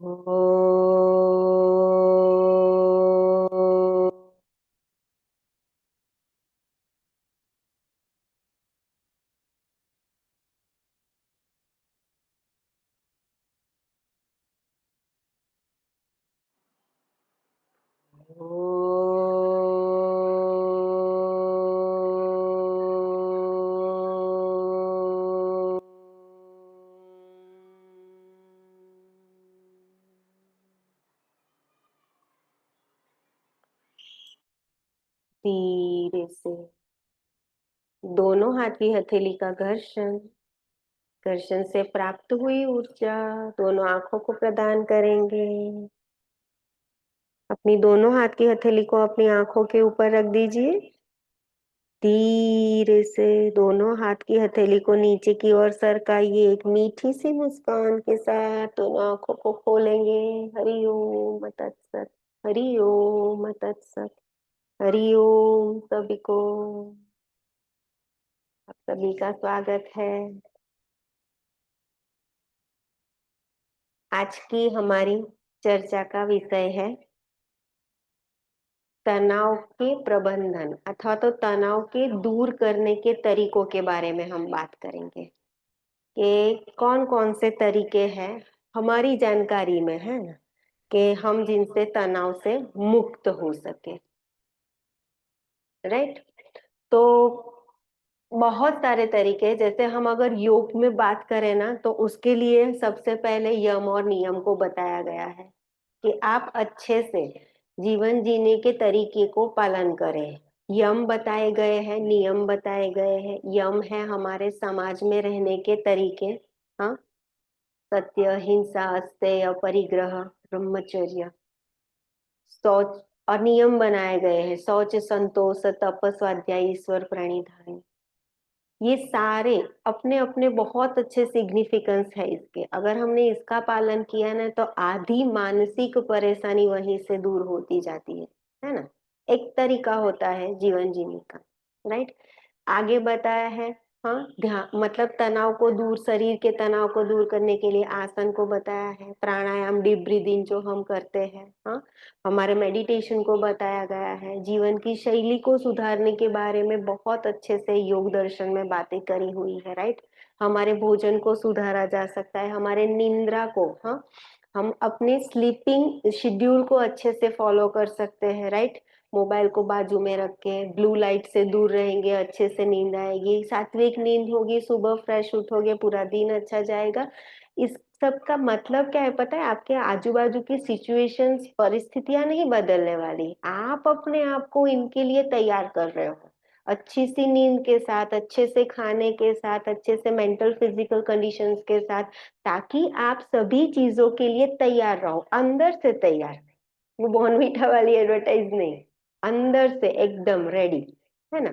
ओ धीरे से दोनों हाथ की हथेली का घर्षण, घर्षण से प्राप्त हुई ऊर्जा दोनों आंखों को प्रदान करेंगे। अपनी दोनों हाथ की हथेली को अपनी आंखों के ऊपर रख दीजिए। धीरे से दोनों हाथ की हथेली को नीचे की ओर सरकाइए। एक मीठी सी मुस्कान के साथ दोनों आंखों को खोलेंगे। हरि ओम तत्सत। हरि ओम तत्सत। हरि ओम सभी को। आप सभी का स्वागत है। आज की हमारी चर्चा का विषय है तनाव के प्रबंधन अथवा तो तनाव के दूर करने के तरीकों के बारे में हम बात करेंगे कि कौन कौन से तरीके हैं हमारी जानकारी में, है ना, कि हम जिनसे तनाव से मुक्त हो सके। राइट। तो बहुत सारे तरीके हैं। जैसे हम अगर योग में बात करें ना, तो उसके लिए सबसे पहले यम और नियम को बताया गया है कि आप अच्छे से जीवन जीने के तरीके को पालन करें। यम बताए गए हैं, नियम बताए गए हैं। यम है हमारे समाज में रहने के तरीके। हाँ, सत्य, अहिंसा, अस्तेय, परिग्रह, ब्रह्मचर्य, शौच। और नियम बनाए गए हैं शौच, संतोष, तप, स्वाध्याय, ईश्वर प्रणिधान। ये सारे अपने अपने बहुत अच्छे सिग्निफिकेंस है इसके। अगर हमने इसका पालन किया ना, तो आधी मानसिक परेशानी वहीं से दूर होती जाती है ना। एक तरीका होता है जीवन जीने का। राइट। आगे बताया है। हाँ, ध्यान मतलब तनाव को दूर, शरीर के तनाव को दूर करने के लिए आसन को बताया है, प्राणायाम, डीप ब्रीदिंग जो हम करते हैं। हाँ, हमारे मेडिटेशन को बताया गया है। जीवन की शैली को सुधारने के बारे में बहुत अच्छे से योग दर्शन में बातें करी हुई है। राइट। हमारे भोजन को सुधारा जा सकता है, हमारे निंद्रा को। हाँ, हम अपने स्लीपिंग शेड्यूल को अच्छे से फॉलो कर सकते हैं। राइट। मोबाइल को बाजू में रख के ब्लू लाइट से दूर रहेंगे, अच्छे से नींद आएगी, सात्विक नींद होगी, सुबह फ्रेश उठोगे, पूरा दिन अच्छा जाएगा। इस सब का मतलब क्या है पता है? आपके आजू बाजू की सिचुएशंस, परिस्थितियां नहीं बदलने वाली, आप अपने आप को इनके लिए तैयार कर रहे हो। अच्छी सी नींद के साथ, अच्छे से खाने के साथ, अच्छे से मेंटल फिजिकल कंडीशंस के साथ, ताकि आप सभी चीजों के लिए तैयार रहो, अंदर से तैयार। वो बॉर्नवीटा वाली एडवर्टाइज नहीं, अंदर से एकदम रेडी, है ना।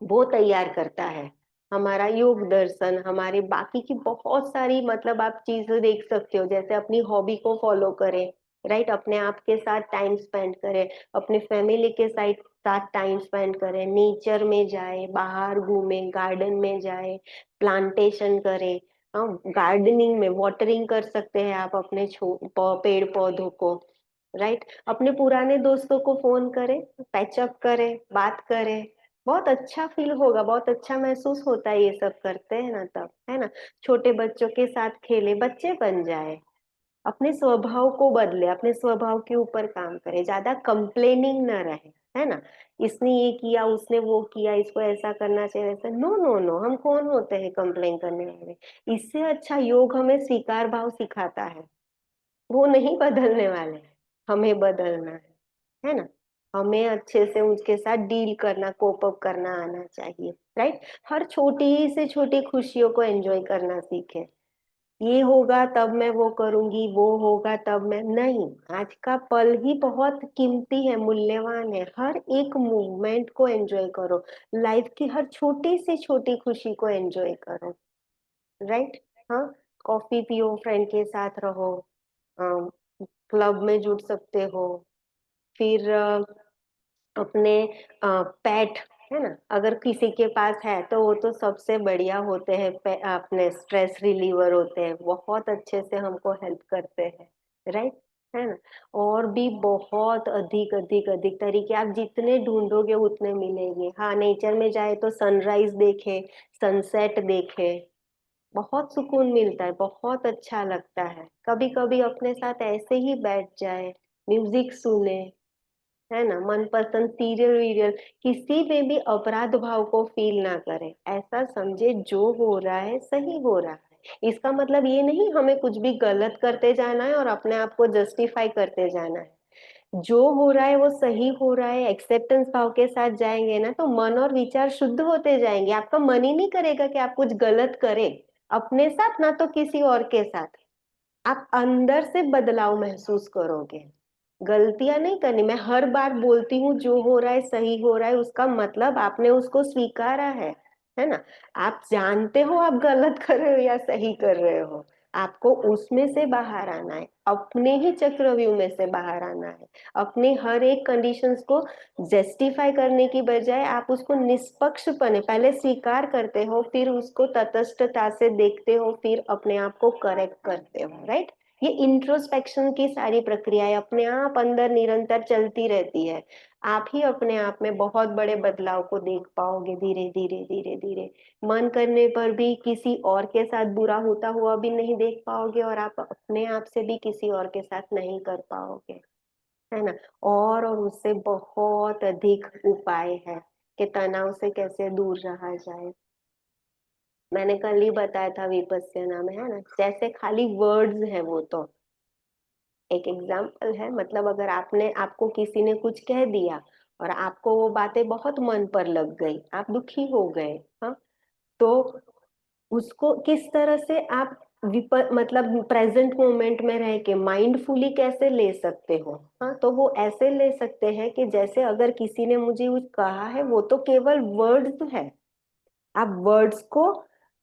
वो तैयार करता है हमारा योग दर्शन। हमारे बाकी की बहुत सारी मतलब आप चीजें देख सकते हो, जैसे अपनी हॉबी को फॉलो करें। राइट। अपने आप के साथ टाइम स्पेंड करें, अपने फैमिली के साथ साथ टाइम स्पेंड करें, नेचर में जाए, बाहर घूमे, गार्डन में जाए, प्लांटेशन करें। हाँ, गार्डनिंग में वाटरिंग कर सकते हैं आप अपने पेड़ पौधों को। राइट। अपने पुराने दोस्तों को फोन करें, पैचअप करें, बात करें। बहुत अच्छा फील होगा, बहुत अच्छा महसूस होता है ये सब करते हैं ना तब, है ना। छोटे बच्चों के साथ खेले, बच्चे बन जाए, अपने स्वभाव को बदले, अपने स्वभाव के ऊपर काम करे, ज्यादा कंप्लेनिंग ना रहे, है ना। इसने ये किया, उसने वो किया, इसको ऐसा करना चाहिए, वैसा। नो नो नो, हम कौन होते हैं कंप्लेन करने वाले? इससे अच्छा योग हमें स्वीकार भाव सिखाता है। वो नहीं बदलने वाले, हमें बदलना है ना। हमें अच्छे से उसके साथ डील करना, कोप अप करना आना चाहिए। राइट। हर छोटी से छोटी खुशियों को एंजॉय करना सीखे। ये होगा तब मैं वो करूंगी, वो होगा तब मैं नहीं। आज का पल ही बहुत कीमती है, मूल्यवान है। हर एक मूवमेंट को एंजॉय करो, लाइफ की हर छोटी से छोटी खुशी को एंजॉय करो। राइट। हाँ, कॉफी पियो, फ्रेंड के साथ रहो, क्लब में जुड़ सकते हो। फिर अपने पेट, है ना, अगर किसी के पास है तो वो तो सबसे बढ़िया होते हैं। अपने स्ट्रेस रिलीवर होते हैं, बहुत अच्छे से हमको हेल्प करते हैं। राइट, है ना। और भी बहुत अधिक अधिक अधिक तरीके आप जितने ढूंढोगे उतने मिलेंगे। हाँ, नेचर में जाए तो सनराइज देखे, सनसेट देखे, बहुत सुकून मिलता है, बहुत अच्छा लगता है। कभी कभी अपने साथ ऐसे ही बैठ जाए, म्यूजिक सुने, है ना, मनपसंद सीरियल वीरियल, किसी में भी अपराध भाव को फील ना करे, ऐसा समझे जो हो रहा है सही हो रहा है। इसका मतलब ये नहीं हमें कुछ भी गलत करते जाना है और अपने आप को जस्टिफाई करते जाना है। जो हो रहा है वो सही हो रहा है, एक्सेप्टेंस भाव के साथ जाएंगे ना तो मन और विचार शुद्ध होते जाएंगे। आपका मन ही नहीं करेगा कि आप कुछ गलत करें अपने साथ, ना तो किसी और के साथ। आप अंदर से बदलाव महसूस करोगे। गलतियां नहीं करनी, मैं हर बार बोलती हूँ जो हो रहा है सही हो रहा है, उसका मतलब आपने उसको स्वीकारा है ना। आप जानते हो आप गलत कर रहे हो या सही कर रहे हो, आपको उसमें से बाहर आना है, अपने ही चक्रव्यूह में से बाहर आना है। अपने हर एक कंडीशंस को जस्टिफाई करने की बजाय आप उसको निष्पक्षपने पहले स्वीकार करते हो, फिर उसको तटस्थता से देखते हो, फिर अपने आप को करेक्ट करते हो, राइट। ये इंट्रोस्पेक्शन की सारी प्रक्रियाएं अपने आप अंदर निरंतर चलती रहती है। आप ही अपने आप में बहुत बड़े बदलाव को देख पाओगे, धीरे धीरे धीरे धीरे। मन करने पर भी किसी और के साथ बुरा होता हुआ भी नहीं देख पाओगे, और आप अपने आप से भी किसी और के साथ नहीं कर पाओगे, है ना। और उससे बहुत अधिक उपाय है कि तनाव से कैसे दूर रहा जाए। मैंने कल ही बताया था विपस्यना में, है ना, जैसे खाली वर्ड्स है वो तो एक एग्जाम्पल है। मतलब अगर आपने आपको किसी ने कुछ कह दिया और आपको वो बातें बहुत मन पर लग गई, आप दुखी हो गए, हाँ, तो उसको किस तरह से आप मतलब प्रेजेंट मोमेंट में रह के माइंडफुली कैसे ले सकते हो। हाँ, तो वो ऐसे ले सकते हैं कि जैसे अगर किसी ने मुझे कुछ कहा है, वो तो केवल वर्ड्स है, आप वर्ड्स को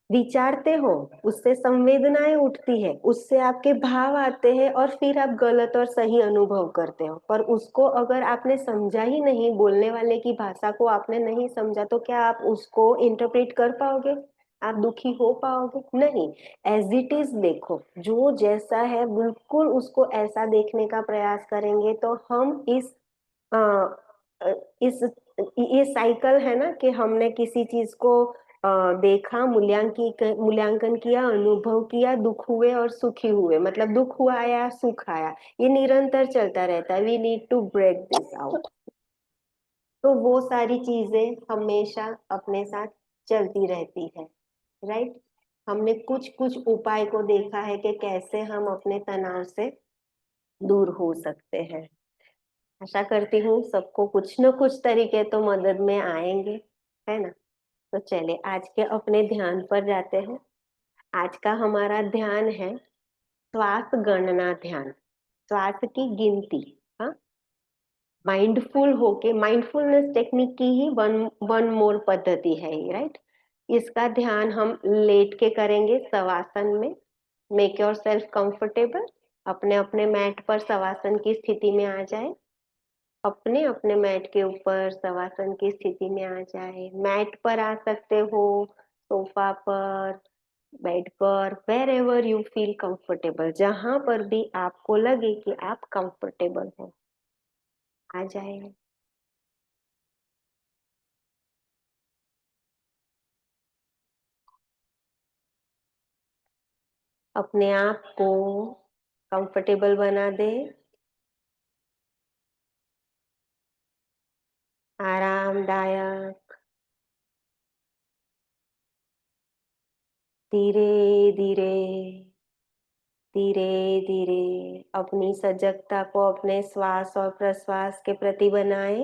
विचारते हो, उससे संवेदनाएं उठती है, उससे आपके भाव आते हैं, और फिर आप गलत और सही अनुभव करते हो। पर उसको अगर आपने समझा ही नहीं, बोलने वाले की भाषा को आपने नहीं समझा, तो क्या आप उसको इंटरप्रेट कर पाओगे? आप दुखी हो पाओगे? नहीं। एज इट इज देखो, जो जैसा है बिल्कुल उसको ऐसा देखने का प्रयास करेंगे, तो हम अ, इस ये साइकिल है ना कि हमने किसी चीज को देखा, मूल्यांकन किया, अनुभव किया, दुख हुए और सुखी हुए, मतलब दुख हुआ आया, सुख आया, ये निरंतर चलता रहता है। We need to break this out. तो वो सारी चीजें हमेशा अपने साथ चलती रहती है, राइट। हमने कुछ कुछ उपाय को देखा है कि कैसे हम अपने तनाव से दूर हो सकते हैं। आशा करती हूँ सबको कुछ न कुछ तरीके तो मदद में आएंगे, है ना। तो चले आज के अपने ध्यान पर जाते हैं। आज का हमारा ध्यान है श्वास गणना ध्यान, श्वास की गिनती। हाँ, माइंडफुल होके, माइंडफुलनेस टेक्निक की ही वन वन मोर पद्धति है ये, राइट। इसका ध्यान हम लेट के करेंगे शवासन में। मेक योर सेल्फ कंफर्टेबल, अपने अपने मैट पर शवासन की स्थिति में आ जाए। अपने अपने मैट के ऊपर शवासन की स्थिति में आ जाए। मैट पर आ सकते हो, सोफा पर, बेड पर, wherever you feel comfortable, जहां पर भी आपको लगे कि आप कंफर्टेबल हो, आ जाए। अपने आप को कंफर्टेबल बना दे, आरामदायक। धीरे धीरे धीरे धीरे अपनी सजगता को अपने श्वास और प्रश्वास के प्रति बनाए।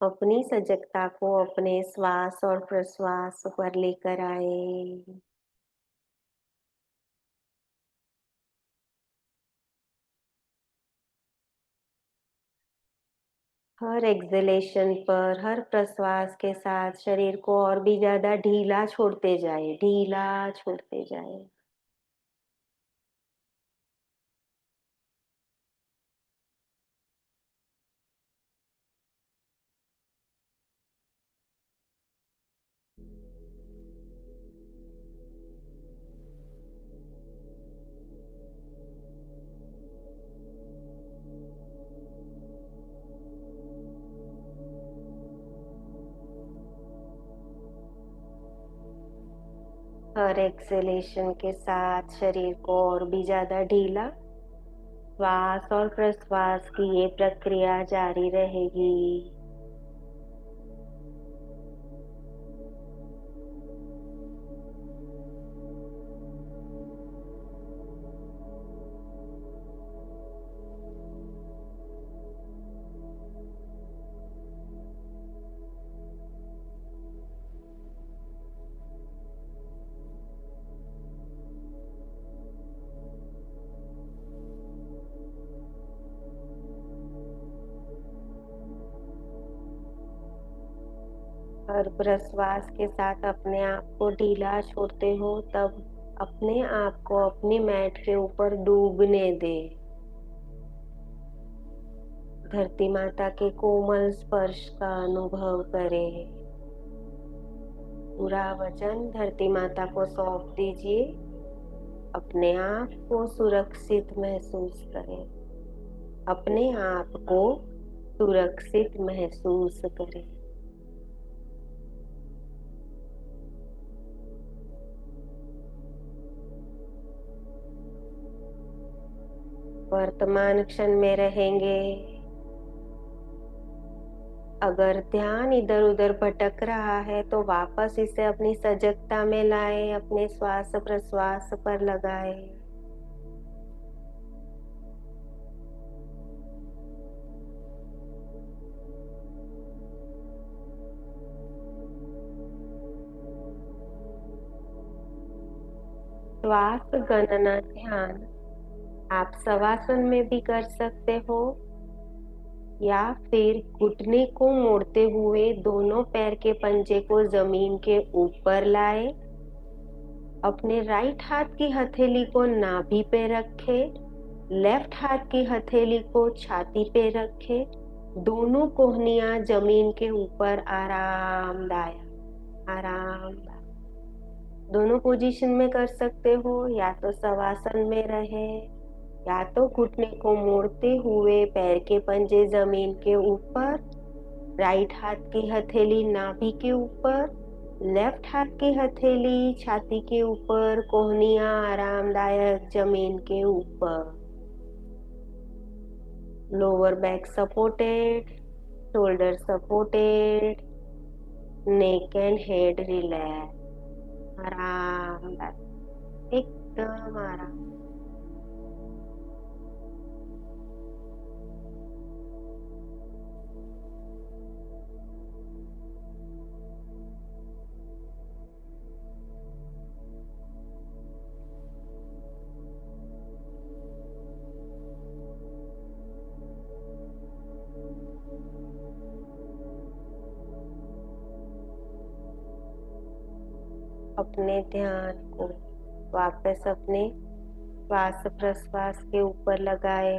अपनी सजगता को अपने श्वास और प्रश्वास पर लेकर आए। हर एक्सलेशन पर, हर प्रश्वास के साथ शरीर को और भी ज्यादा ढीला छोड़ते जाए, ढीला छोड़ते जाए। हर एक्सेलेशन के साथ शरीर को और भी ज्यादा ढीला। श्वास और प्रश्वास की ये प्रक्रिया जारी रहेगी। हर प्रश्वास के साथ अपने आप को ढीला छोड़ते हो, तब अपने आप को अपनी मैट के ऊपर डूबने दे। धरती माता के कोमल स्पर्श का अनुभव करें। पूरा वजन धरती माता को सौंप दीजिए। अपने आप को सुरक्षित महसूस करें। अपने आप को सुरक्षित महसूस करें। वर्तमान क्षण में रहेंगे। अगर ध्यान इधर उधर भटक रहा है तो वापस इसे अपनी सजगता में लाएं, अपने श्वास प्रश्वास पर लगाएं। श्वास गणना ध्यान आप शवासन में भी कर सकते हो, या फिर घुटने को मोड़ते हुए दोनों पैर के पंजे को जमीन के ऊपर लाए। अपने राइट हाथ की हथेली को नाभि पे रखे, लेफ्ट हाथ की हथेली को छाती पे रखे। दोनों कोहनियां जमीन के ऊपर आरामदायक आरामदायक दोनों पोजीशन में कर सकते हो, या तो शवासन में रहे, या तो घुटने को मोड़ते हुए पैर के पंजे जमीन के ऊपर, राइट हाथ की हथेली नाभि के ऊपर, लेफ्ट हाथ की हथेली छाती के ऊपर, कोहनियां आरामदायक जमीन के ऊपर। Lower back supported, shoulder supported, neck and head relax. आरामदायक, एकदम आराम। अपने ध्यान को वापस अपने श्वास प्रश्वास के ऊपर लगाए।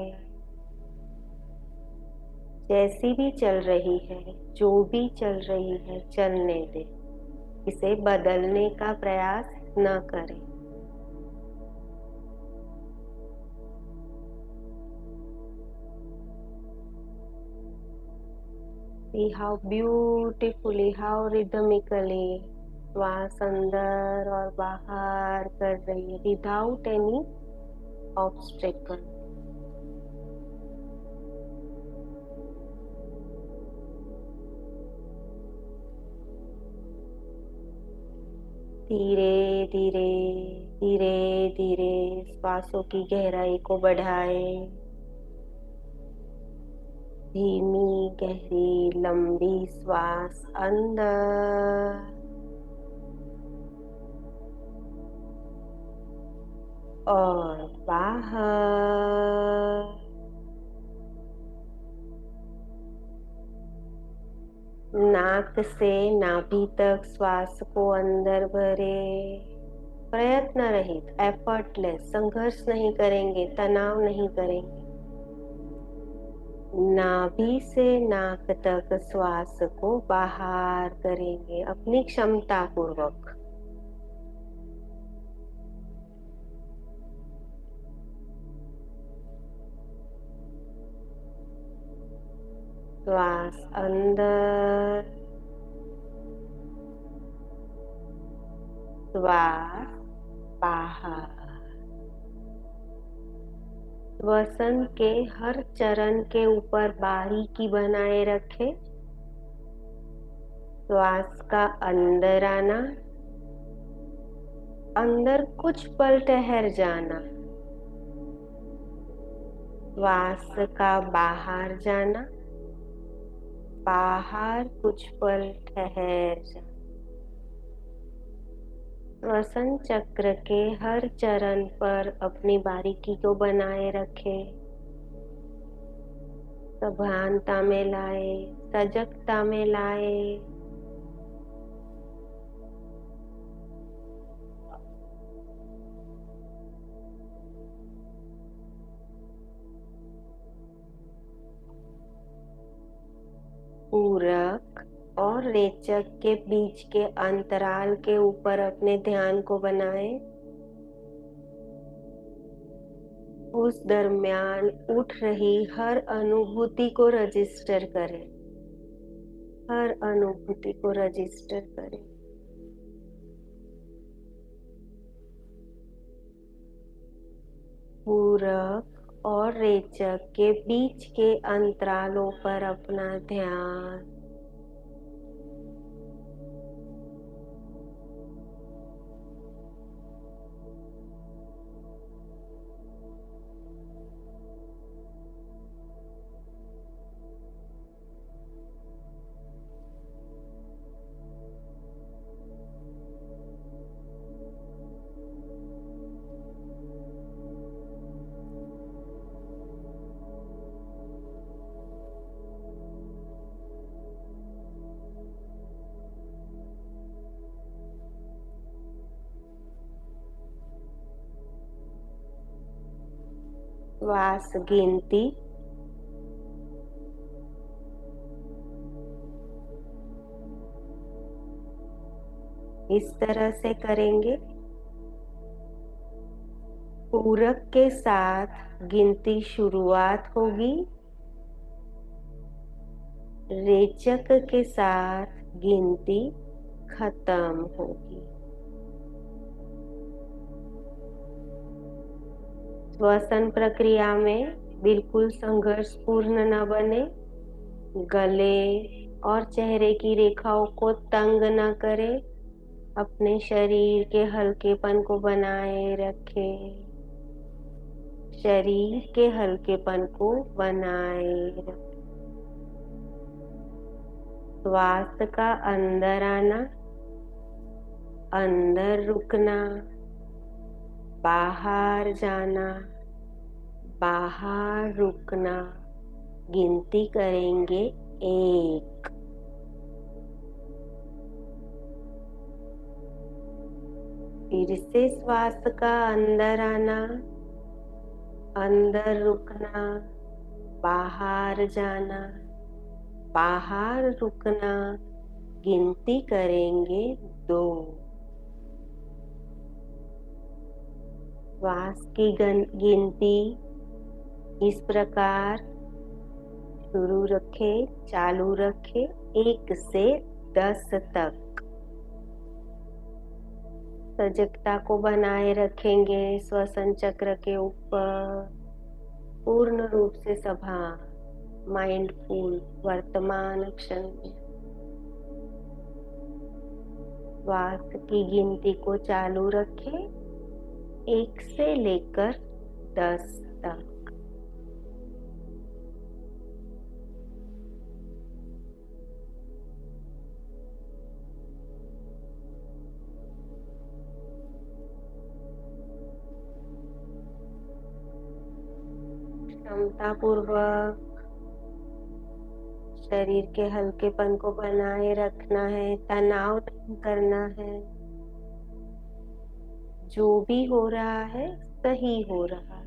जैसी भी चल रही है, जो भी चल रही है, चलने दे। इसे बदलने का प्रयास न करें। See how beautifully, how rhythmically श्वास अंदर और बाहर कर रही है, विदाउट एनी ऑब्स्टेकल। धीरे धीरे धीरे धीरे श्वासों की गहराई को बढ़ाएं। धीमी गहरी लंबी श्वास अंदर और बाहर। नाक से नाभि तक श्वास को अंदर भरे। प्रयत्न रहित, एफर्टलेस, संघर्ष नहीं करेंगे, तनाव नहीं करेंगे। नाभि से नाक तक श्वास को बाहर करेंगे अपनी क्षमता पूर्वक। श्वास अंदर, श्वास बाहर। श्वसन के हर चरण के ऊपर बारीकी बनाए रखें। श्वास का अंदर आना, अंदर कुछ पल ठहर जाना। श्वास का बाहर जाना, बाहर कुछ पल ठहर जाना। श्वसन चक्र के हर चरण पर अपनी बारीकी को बनाए रखें। सभानता में लाए, सजगता में लाए। पूरक और रेचक के बीच के अंतराल के ऊपर अपने ध्यान को बनाएं। उस दरमियान उठ रही हर अनुभूति को रजिस्टर करें। हर अनुभूति को रजिस्टर करें। पूरक और रेचक के बीच के अंतरालों पर अपना ध्यान। श्वास गिनती। इस तरह से करेंगे। पूरक के साथ गिनती शुरुआत होगी, रेचक के साथ गिनती खत्म होगी। श्वसन प्रक्रिया में बिल्कुल संघर्षपूर्ण न बने। गले और चेहरे की रेखाओं को तंग न करें। अपने शरीर के हल्केपन को बनाए रखें। शरीर के हल्केपन को बनाए रखें। श्वास का अंदर आना, अंदर रुकना, बाहर जाना, बाहर रुकना। गिनती करेंगे 1। फिर से श्वास का अंदर आना, अंदर रुकना, बाहर जाना, बाहर रुकना। गिनती करेंगे 2। श्वास की गिनती इस प्रकार शुरू रखें, चालू रखें 1 से 10 तक। सजगता को बनाए रखेंगे श्वसन चक्र के ऊपर। पूर्ण रूप से सभा, माइंडफुल, वर्तमान क्षण में। श्वास की गिनती को चालू रखें 1 से लेकर 10 तक। क्षमता पूर्वक शरीर के हल्केपन को बनाए रखना है, तनाव नहीं करना है। जो भी हो रहा है सही हो रहा है।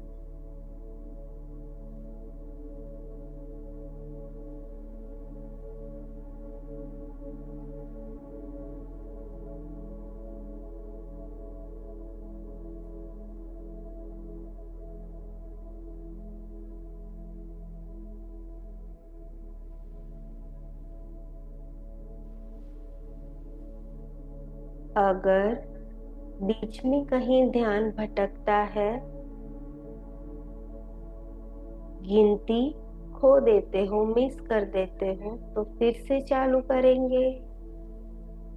अगर बीच में कहीं ध्यान भटकता है, गिनती खो देते हो, मिस कर देते हो, तो फिर से चालू करेंगे।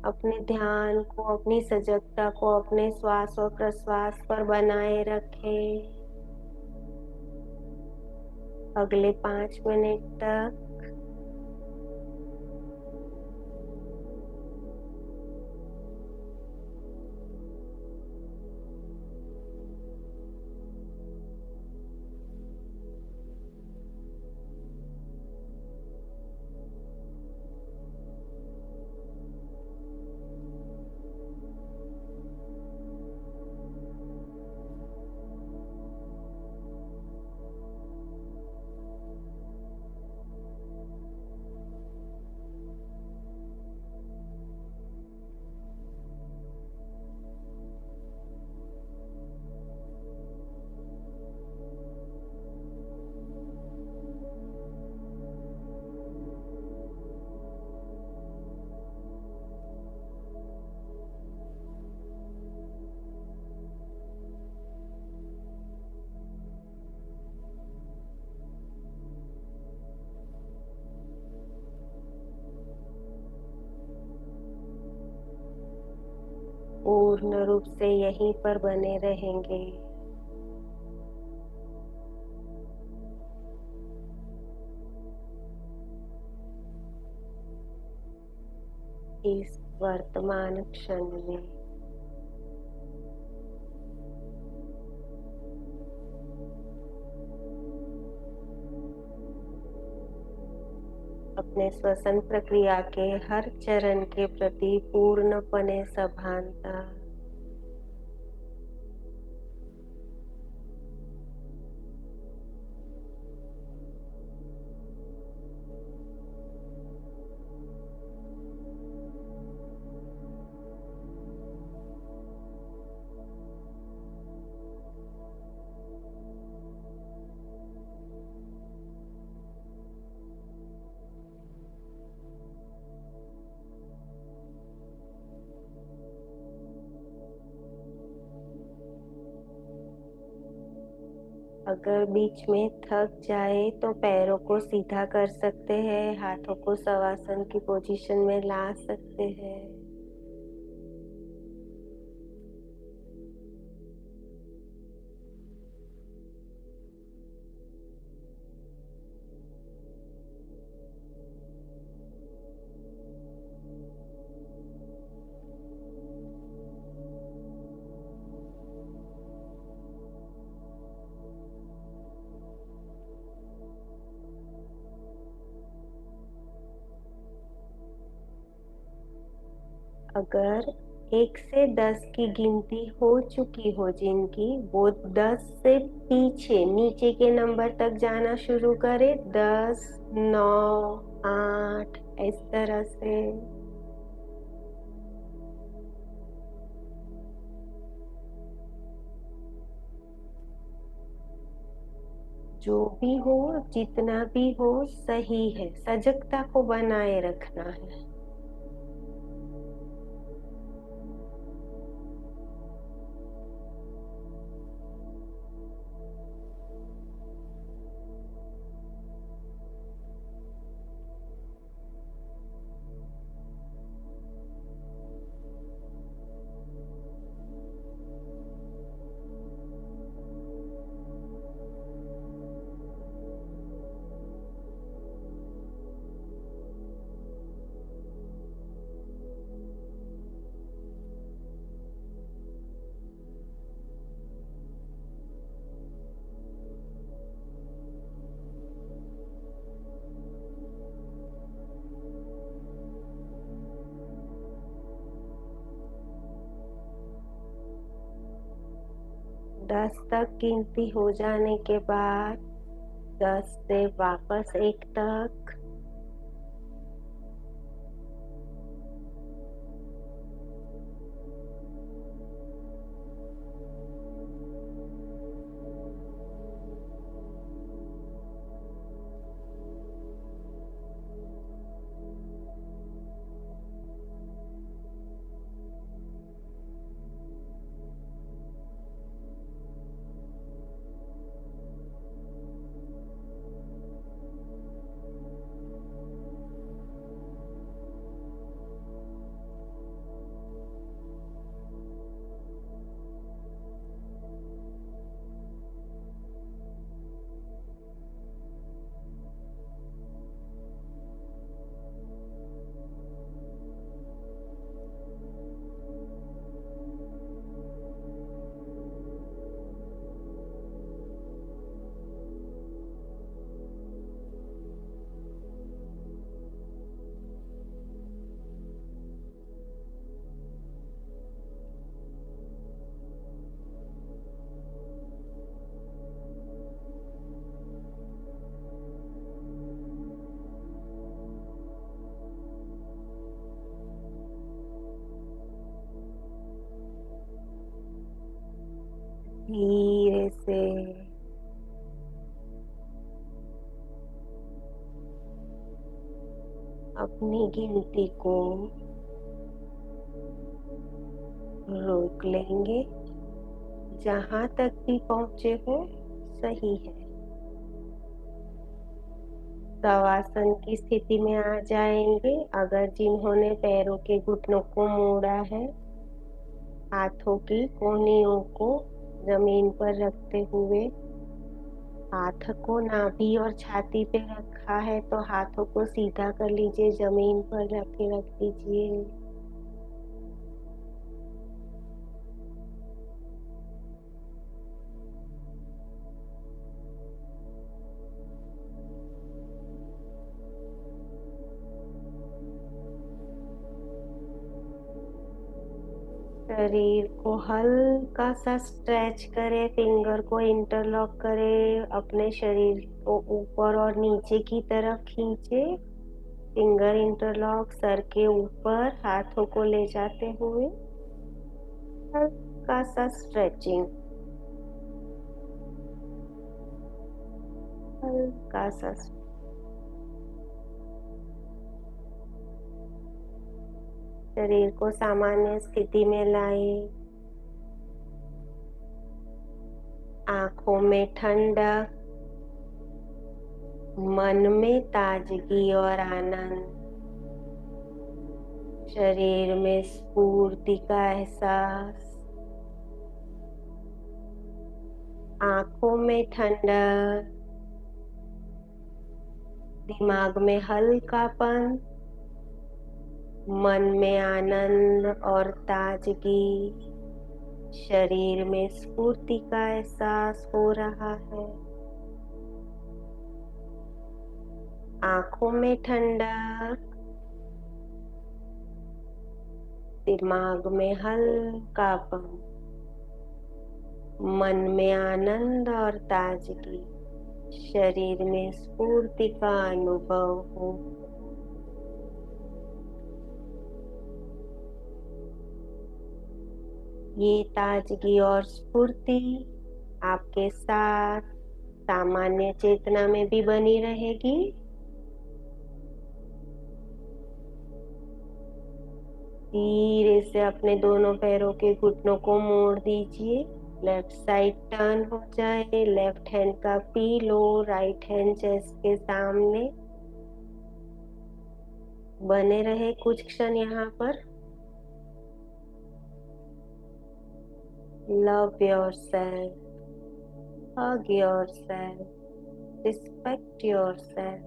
अपने ध्यान को, अपनी सजगता को अपने श्वास और प्रश्वास पर बनाए रखें अगले 5 मिनट तक। पूर्ण रूप से यहीं पर बने रहेंगे। इस वर्तमान क्षण में अपने श्वसन प्रक्रिया के हर चरण के प्रति पूर्णपणे सभानता। अगर बीच में थक जाए तो पैरों को सीधा कर सकते हैं, हाथों को शवासन की पोजीशन में ला सकते हैं। अगर 1 से 10 की गिनती हो चुकी हो जिनकी, वो 10 से पीछे नीचे के नंबर तक जाना शुरू करे। 10, 9, 8 इस तरह से। जो भी हो, जितना भी हो, सही है। सजगता को बनाए रखना है। दस तक गिनती हो जाने के बाद 10 से वापस 1 तक। धीरे से अपनी गिनती को रोक लेंगे। जहां तक भी पहुंचे हो सही है। शवासन की स्थिति में आ जाएंगे। अगर जिन्होंने पैरों के घुटनों को मोड़ा है, हाथों की कोहनियों को जमीन पर रखते हुए, हाथ को नाभि और छाती पे रखा है तो हाथों को सीधा कर लीजिए, जमीन पर रख दीजिए। शरीर को हल्का सा स्ट्रेच करें, फिंगर को इंटरलॉक करें, अपने शरीर को ऊपर और नीचे की तरफ खींचे। फिंगर इंटरलॉक, सर के ऊपर हाथों को ले जाते हुए हल्का सा स्ट्रेचिंग, हल्का सा। शरीर को सामान्य स्थिति में लाए। आंखों में ठंडक, मन में ताजगी और आनंद, शरीर में स्फूर्ति का एहसास। आंखों में ठंडक, दिमाग में हल्कापन, मन में आनंद और ताजगी, शरीर में स्फूर्ति का एहसास हो रहा है। आंखों में ठंडक, दिमाग में हल्कापन, मन में आनंद और ताजगी, शरीर में स्फूर्ति का अनुभव हो। ये ताजगी और स्फूर्ति आपके साथ सामान्य चेतना में भी बनी रहेगी। धीरे से अपने दोनों पैरों के घुटनों को मोड़ दीजिए। लेफ्ट साइड टर्न हो जाए। लेफ्ट हैंड का पीलो राइट हैंड चेस्ट के सामने बने रहे कुछ क्षण यहाँ पर। Love yourself, hug yourself, respect yourself,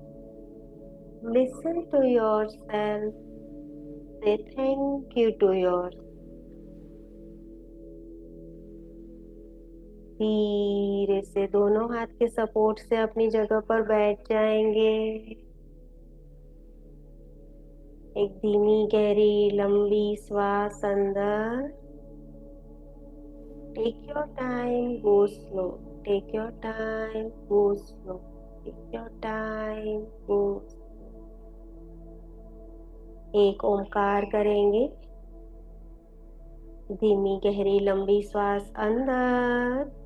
listen to yourself, say thank you to yourself। धीरे से दोनों हाथ के सपोर्ट से अपनी जगह पर बैठ जाएंगे। एक धीमी गहरी लंबी श्वास अंदर। Take your time, go slow. Take your time, go slow. Take your time, go. एक ओंकार करेंगे। धीमी गहरी लंबी श्वास अंदर।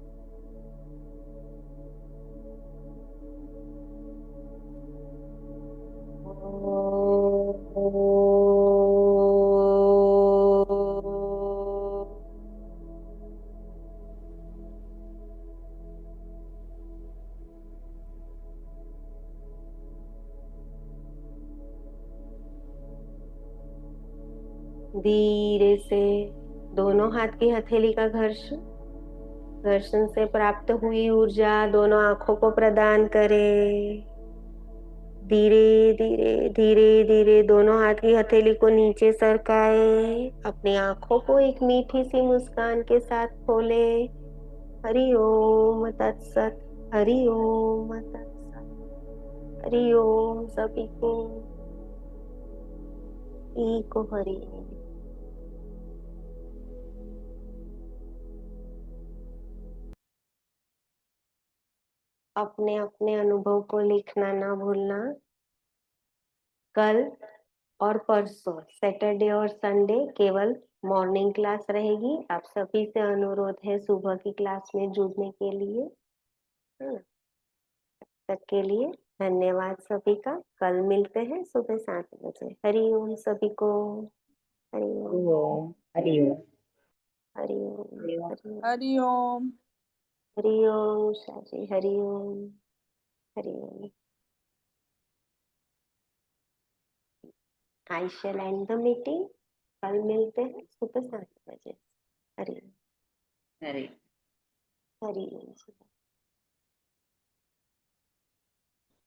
धीरे से दोनों हाथ की हथेली का घर्षण, घर्षण से प्राप्त हुई ऊर्जा दोनों आंखों को प्रदान करें। धीरे धीरे धीरे धीरे दोनों हाथ की हथेली को नीचे सरकाए। अपनी आंखों को एक मीठी सी मुस्कान के साथ खोले। हरि ओम तत्सत। हरि ओम तत्सत। हरि ओम। सभी को हरि ओम। अपने अपने अनुभव को लिखना ना भूलना। कल और परसों सैटरडे और संडे केवल मॉर्निंग क्लास रहेगी। आप सभी से अनुरोध है सुबह की क्लास में जुड़ने के लिए। है ना? तक के लिए धन्यवाद सभी का। कल मिलते हैं सुबह 7 बजे। हरिओम सभी को। हरिओम। हरिओम। हरिओम। हरिओम। हरिओम। हरिओम। हरिओम। हरिओम उषा जी। Hariom. Hariom. I shall end the meeting। कल मिलते हैं सुबह 7 बजे। हरिओम। हरि हरिओम।